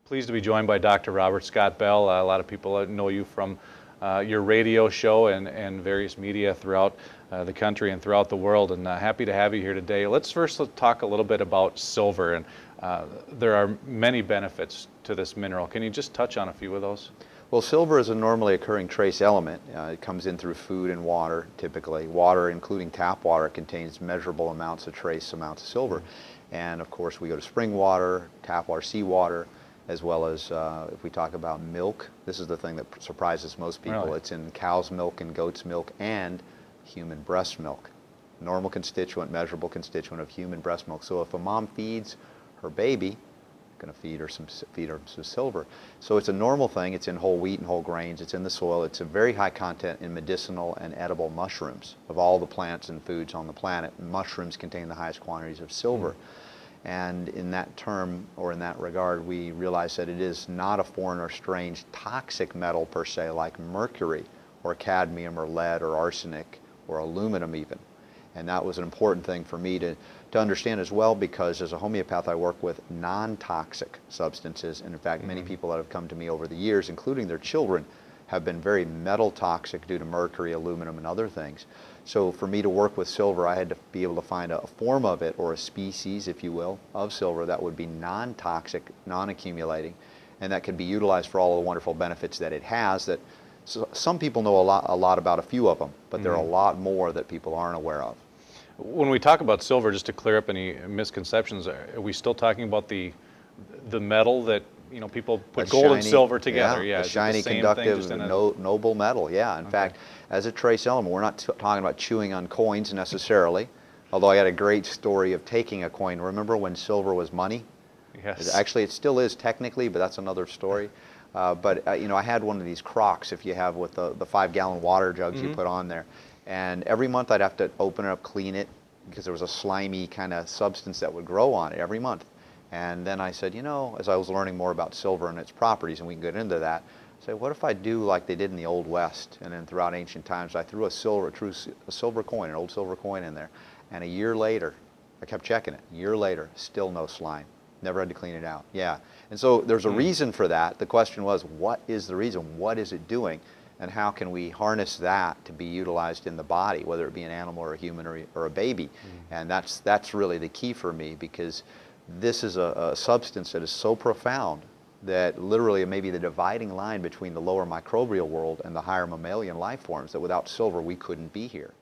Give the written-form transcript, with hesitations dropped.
Pleased to be joined by Dr. Robert Scott Bell. A lot of people know you from your radio show and various media throughout the country and throughout the world, and happy to have you here today. Let's first talk a little bit about silver, and there are many benefits to this mineral. Can you just touch on a few of those? Well, silver is a normally occurring trace element. It comes in through food and water, typically. Water, including tap water, contains measurable amounts of trace amounts of silver. And of course, we go to spring water, tap water, seawater, as well as if we talk about milk. This is the thing that surprises most people. Really? It's in cow's milk and goat's milk and human breast milk. Normal constituent, measurable constituent of human breast milk. So if a mom feeds her baby, going to feed her some silver. So it's a normal thing. It's in whole wheat and whole grains. It's in the soil. It's a very high content in medicinal and edible mushrooms. Of all the plants and foods on the planet, mushrooms contain the highest quantities of silver. And in that term, or in that regard, we realize that it is not a foreign or strange toxic metal per se, like mercury or cadmium or lead or arsenic or aluminum even. And that was an important thing for me to understand as well, because as a homeopath I work with non-toxic substances, and in fact many people that have come to me over the years, including their children, have been very metal toxic due to mercury, aluminum, and other things. So for me to work with silver, I had to be able to find a form of it, or a species, if you will, of silver that would be non-toxic, non-accumulating, and that could be utilized for all of the wonderful benefits that it has. That some people know a lot about a few of them, but there are a lot more that people aren't aware of. When we talk about silver, just to clear up any misconceptions, are we still talking about the metal that, you know, people put gold and silver together? Yeah, a shiny, conductive, noble metal. Yeah, in fact, as a trace element, we're not talking about chewing on coins necessarily, although I had a great story of taking a coin. Remember when silver was money? Yes. Actually, it still is technically, but that's another story. You know, I had one of these crocks, if you have, with the 5-gallon water jugs you put on there. And every month I'd have to open it up, clean it, because there was a slimy kind of substance that would grow on it every month. And then I said, you know, as I was learning more about silver and its properties, and we can get into that, I said, what if I do like they did in the Old West and then throughout ancient times? I threw a silver coin, an old silver coin in there, and a year later, I kept checking it. A year later, still no slime. Never had to clean it out. Yeah. And so there's a reason for that. The question was, what is the reason? What is it doing? And how can we harness that to be utilized in the body, whether it be an animal or a human or a baby? And that's really the key for me, because this is a substance that is so profound that literally it may be the dividing line between the lower microbial world and the higher mammalian life forms, that without silver we couldn't be here.